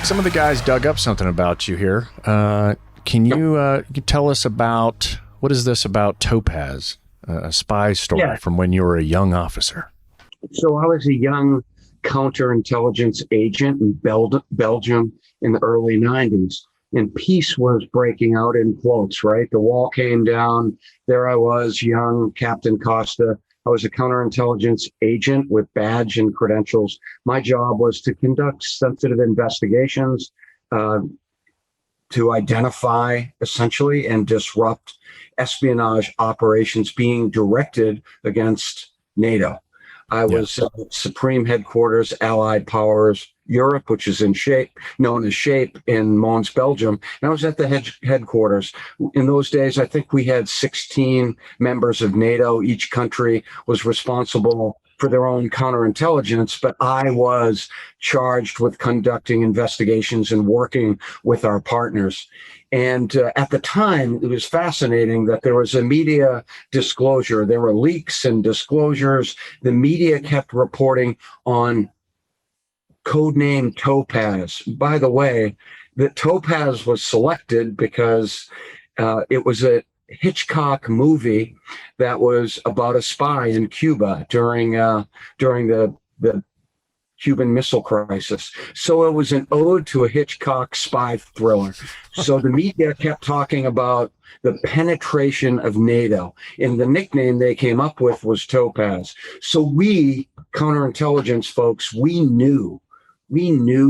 Some of the guys dug up something about you here. Can you tell us about, what is this about Topaz, a spy story from when you were a young officer? So I was a young counterintelligence agent in Belgium in the early 90s. And peace was breaking out in quotes, right? The wall came down. There I was, young Captain Costa. I was a counterintelligence agent with badge and credentials. My job was to conduct sensitive investigations, to identify essentially and disrupt espionage operations being directed against NATO. I was Supreme Headquarters, Allied Powers Europe, which is known as SHAPE in Mons, Belgium. And I was at the headquarters. In those days, I think we had 16 members of NATO. Each country was responsible for their own counterintelligence, but I was charged with conducting investigations and working with our partners. And at the time, it was fascinating that there was a media disclosure. There were leaks and disclosures. The media kept reporting on codename Topaz. By the way, the Topaz was selected because it was a Hitchcock movie that was about a spy in Cuba during the Cuban Missile Crisis. So it was an ode to a Hitchcock spy thriller. So the media kept talking about the penetration of NATO, and the nickname they came up with was Topaz. So we, counterintelligence folks, we knew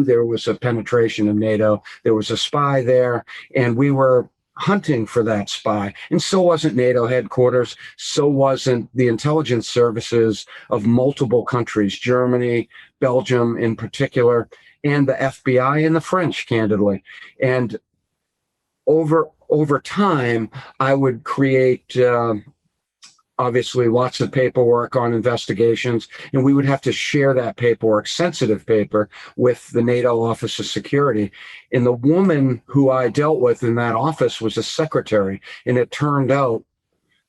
there was a penetration of NATO. There was a spy there, and we were hunting for that spy. And so wasn't NATO headquarters. So wasn't the intelligence services of multiple countries, Germany, Belgium in particular, and the FBI and the French, candidly. And over time, I would create obviously lots of paperwork on investigations, and we would have to share that paperwork, sensitive paper, with the NATO Office of Security. And the woman who I dealt with in that office was a secretary, and it turned out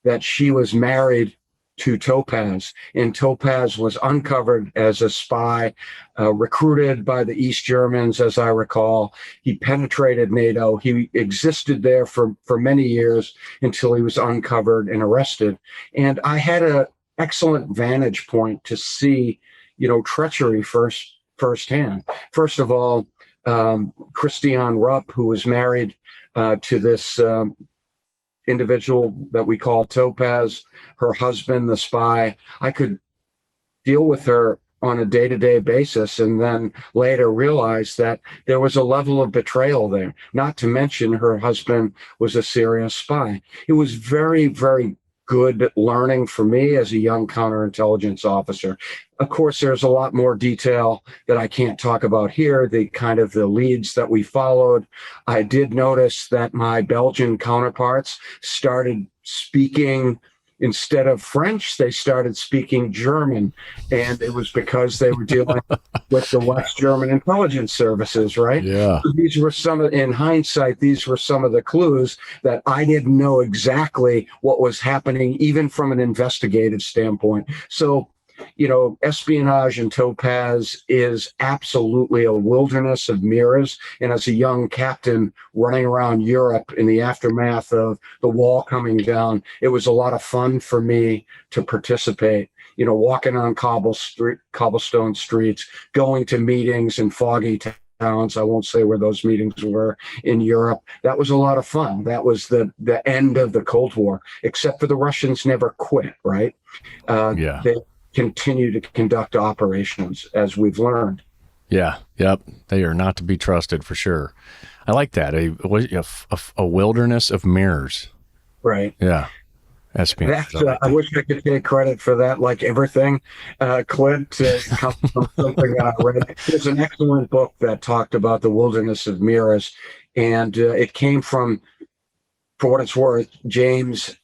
that she was married to Topaz, and Topaz was uncovered as a spy, recruited by the East Germans, as I recall. He penetrated NATO. He existed there for many years until he was uncovered and arrested. And I had an excellent vantage point to see, treachery firsthand. First of all, Christiane Rupp, who was married to this individual that we call Topaz, her husband, the spy, I could deal with her on a day-to-day basis, and then later realized that there was a level of betrayal there, not to mention her husband was a serious spy. It was very, very good learning for me as a young counterintelligence officer. Of course, there's a lot more detail that I can't talk about here, the leads that we followed. I did notice that my Belgian counterparts started speaking, instead of French, they started speaking German. And it was because they were dealing with the West German intelligence services, right? Yeah. So in hindsight, these were some of the clues that I didn't know exactly what was happening, even from an investigative standpoint. So, espionage and Topaz is absolutely a wilderness of mirrors. And as a young captain running around Europe in the aftermath of the wall coming down, it was a lot of fun for me to participate. Walking on cobblestone streets, going to meetings in foggy towns. I won't say where those meetings were in Europe. That was a lot of fun. That was the end of the Cold War, except for the Russians never quit, right? They continue to conduct operations, as we've learned. Yeah. Yep. They are not to be trusted for sure. I like that. A wilderness of mirrors. Right. Yeah. Espionage. I wish I could take credit for that, like everything, Clint, comes from something that I read. There's an excellent book that talked about the wilderness of mirrors, and it came from, for what it's worth, James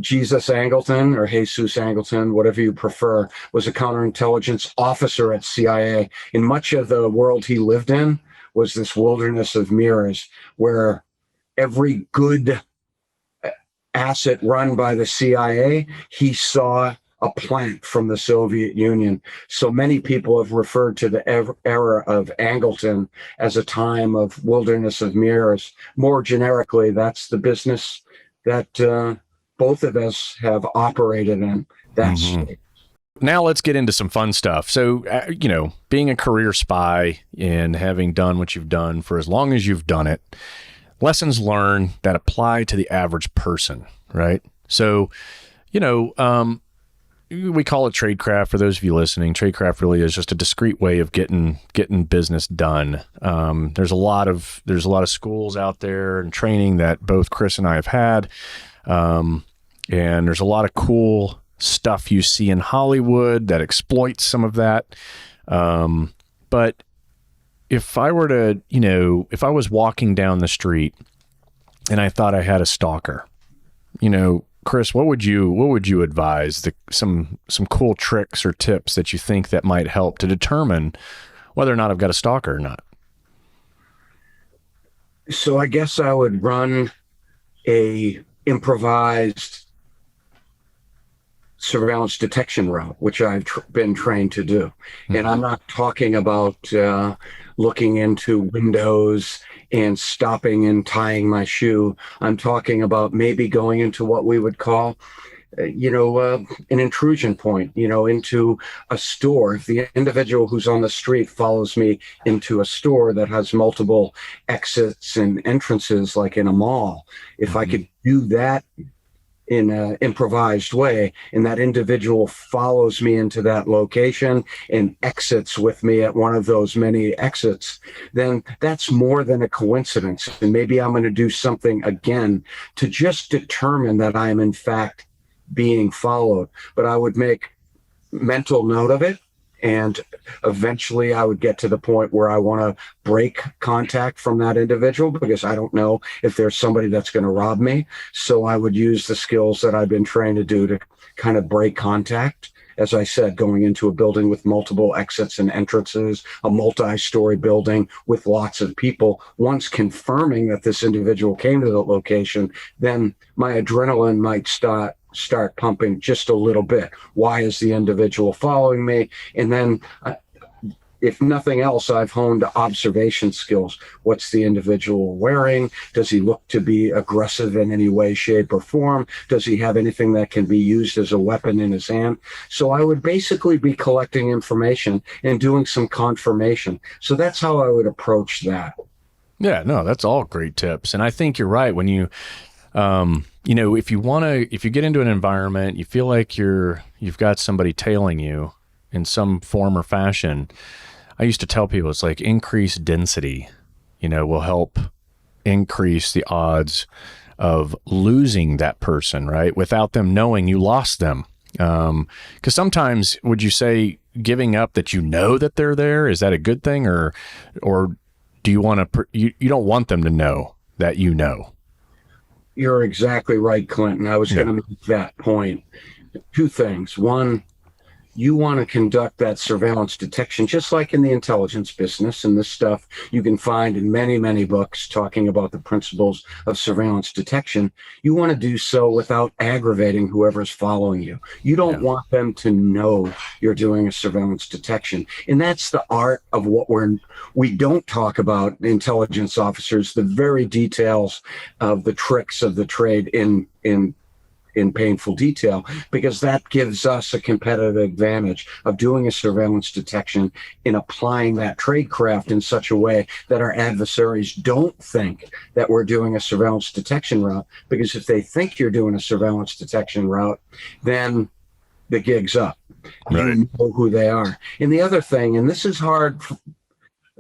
Jesus Angleton, or Jesus Angleton, whatever you prefer, was a counterintelligence officer at CIA. And much of the world he lived in was this wilderness of mirrors, where every good asset run by the CIA, he saw a plant from the Soviet Union. So many people have referred to the era of Angleton as a time of wilderness of mirrors. More generically, that's the business that both of us have operated in. That's Now let's get into some fun stuff. So, being a career spy and having done what you've done for as long as you've done it, lessons learned that apply to the average person, right? So, we call it tradecraft. For those of you listening, tradecraft really is just a discreet way of getting business done. There's a lot of schools out there and training that both Chris and I have had, and there's a lot of cool stuff you see in Hollywood that exploits some of that. But if I were to, if I was walking down the street and I thought I had a stalker, Chris, what would you advise? Some cool tricks or tips that you think that might help to determine whether or not I've got a stalker or not? So I guess I would run a improvised surveillance detection route, which I've been trained to do. And I'm not talking about looking into windows and stopping and tying my shoe. I'm talking about maybe going into what we would call, an intrusion point, into a store. If the individual who's on the street follows me into a store that has multiple exits and entrances, like in a mall, if I could do that in an improvised way, and that individual follows me into that location and exits with me at one of those many exits, then that's more than a coincidence. And maybe I'm going to do something again to just determine that I am in fact being followed. But I would make mental note of it. And eventually I would get to the point where I want to break contact from that individual, because I don't know if there's somebody that's going to rob me. So I would use the skills that I've been trained to do to kind of break contact. As I said, going into a building with multiple exits and entrances, a multi-story building with lots of people, once confirming that this individual came to the location, then my adrenaline might start pumping just a little bit. Why is the individual following me? And then if nothing else, I've honed observation skills. What's the individual wearing? Does he look to be aggressive in any way, shape, or form? Does he have anything that can be used as a weapon in his hand? So I would basically be collecting information and doing some confirmation. So that's how I would approach that. Yeah, no, that's all great tips. And I think you're right. When you if you get into an environment, you feel like you've got somebody tailing you in some form or fashion. I used to tell people it's like increased density, will help increase the odds of losing that person, right? Without them knowing you lost them. Because sometimes, would you say giving up that that they're there, is that a good thing, or do you want to? You don't want them to know that you know. You're exactly right, Clinton. I was going to make that point. Two things. One, you want to conduct that surveillance detection, just like in the intelligence business, and this stuff you can find in many, many books talking about the principles of surveillance detection. You want to do so without aggravating whoever's following you. You don't want them to know you're doing a surveillance detection. And that's the art of what we don't talk about, intelligence officers, the very details of the tricks of the trade in painful detail, because that gives us a competitive advantage of doing a surveillance detection and applying that tradecraft in such a way that our adversaries don't think that we're doing a surveillance detection route. Because if they think you're doing a surveillance detection route, then the gig's up. Right. You know who they are. And the other thing, and this is hard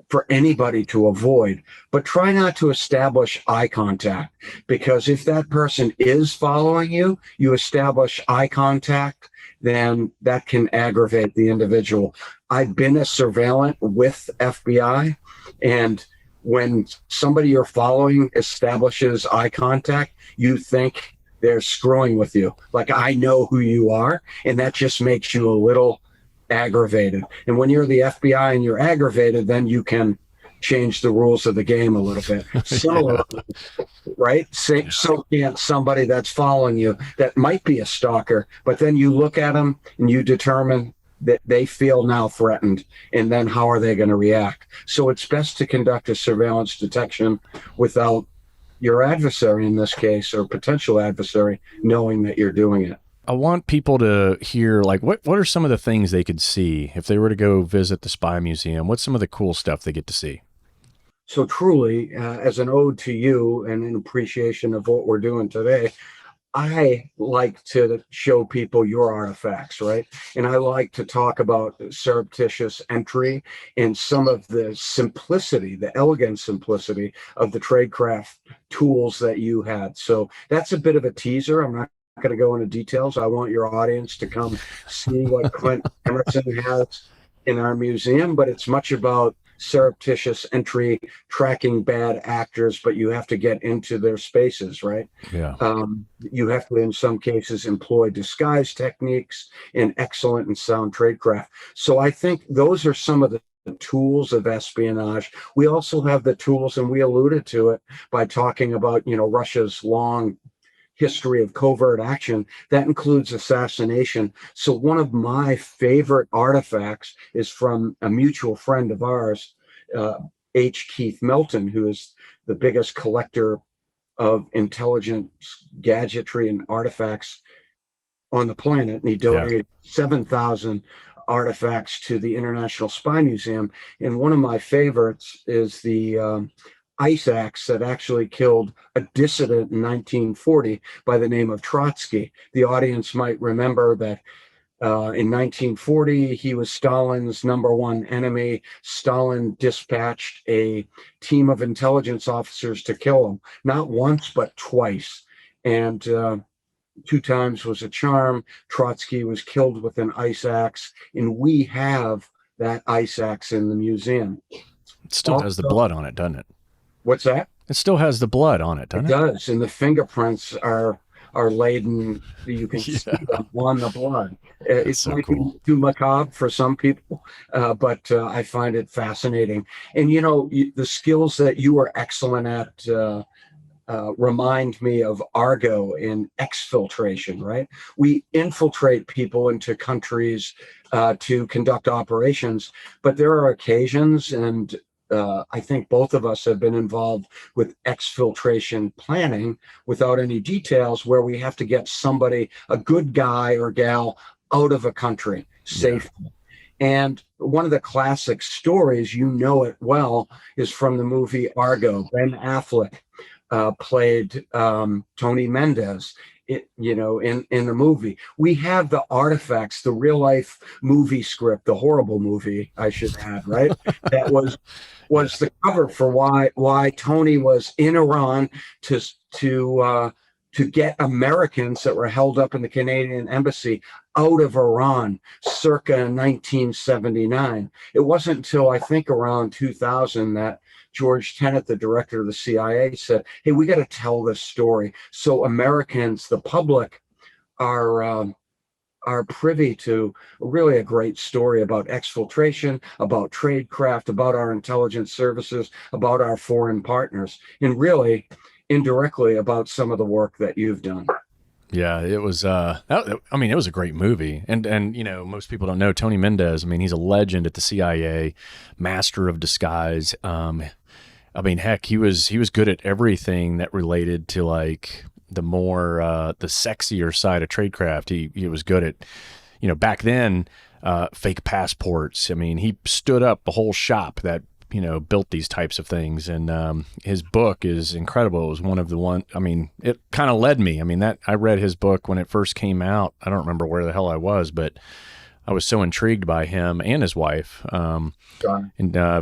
for anybody to avoid, but try not to establish eye contact, because if that person is following you, you establish eye contact, then that can aggravate the individual. I've been a surveillant with FBI, and when somebody you're following establishes eye contact, you think they're screwing with you. Like, I know who you are, and that just makes you a little aggravated. And when you're the FBI and you're aggravated, then you can change the rules of the game a little bit. Similar, right? So can't somebody that's following you that might be a stalker, but then you look at them and you determine that they feel now threatened, and then how are they going to react? So it's best to conduct a surveillance detection without your adversary, in this case, or potential adversary, knowing that you're doing it. I want people to hear, like, what are some of the things they could see if they were to go visit the Spy Museum? What's some of the cool stuff they get to see? So truly, as an ode to you and an appreciation of what we're doing today, I like to show people your artifacts, right? And I like to talk about surreptitious entry and some of the simplicity, the elegant simplicity of the tradecraft tools that you had. So that's a bit of a teaser. I'm not going to go into details. I want your audience to come see what Clint Emerson has in our museum, but it's much about surreptitious entry, tracking bad actors, but you have to get into their spaces, right? Yeah. You have to, in some cases, employ disguise techniques and excellent and sound tradecraft. So I think those are some of the tools of espionage. We also have the tools, and we alluded to it by talking about, Russia's long history of covert action that includes assassination. So one of my favorite artifacts is from a mutual friend of ours, H. Keith Melton, who is the biggest collector of intelligence gadgetry and artifacts on the planet. And he donated 7,000 artifacts to the International Spy Museum. And one of my favorites is the ice axe that actually killed a dissident in 1940 by the name of Trotsky. The audience might remember that in 1940, he was Stalin's number one enemy. Stalin dispatched a team of intelligence officers to kill him, not once, but twice. And 2 times was a charm. Trotsky was killed with an ice axe, and we have that ice axe in the museum. It still has the blood on it, doesn't it? What's that? It still has the blood on it, doesn't it? It does, and the fingerprints are laden. You can see them on the blood. It's so cool. Too macabre for some people, but I find it fascinating. And the skills that you are excellent at remind me of Argo in exfiltration. Right? We infiltrate people into countries to conduct operations, but there are occasions and I think both of us have been involved with exfiltration planning without any details, where we have to get somebody, a good guy or gal, out of a country safely. Yeah. And one of the classic stories, it well, is from the movie Argo. Ben Affleck played Tony Mendez. In the movie, we have the artifacts, the real life movie script, the horrible movie, I should add, right? That was the cover for why Tony was in Iran to get Americans that were held up in the Canadian embassy out of Iran circa 1979. It wasn't until I think around 2000 that George Tenet, the director of the CIA, said, hey, we got to tell this story so Americans, the public, are privy to really a great story about exfiltration, about tradecraft, about our intelligence services, about our foreign partners, and really indirectly about some of the work that you've done. Yeah, it was, it was a great movie. And most people don't know Tony Mendez. He's a legend at the CIA, master of disguise. Heck, he was good at everything that related to like the more, the sexier side of tradecraft. He was good at, back then, fake passports. He stood up the whole shop that, built these types of things. And his book is incredible. It was it kind of led me. I read his book when it first came out. I don't remember where the hell I was, but I was so intrigued by him and his wife. And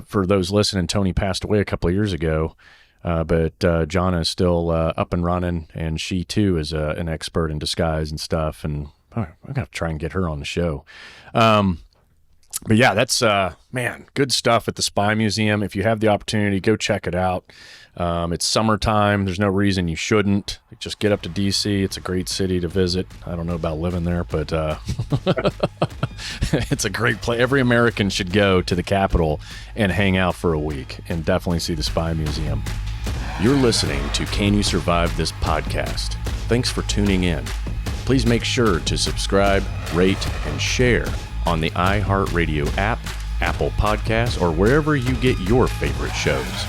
for those listening, Tony passed away a couple of years ago. But Jonna is still up and running, and she too is an expert in disguise and stuff. And I got to try and get her on the show. But yeah, that's man, good stuff at the Spy Museum. If you have the opportunity, go check it out. It's summertime. There's no reason you shouldn't. Just get up to DC. It's a great city to visit. I don't know about living there, but it's a great place. Every American should go to the Capitol and hang out for a week and definitely see the Spy Museum. You're listening to Can You Survive This Podcast? Thanks for tuning in. Please make sure to subscribe, rate, and share on the iHeartRadio app, Apple Podcasts, or wherever you get your favorite shows.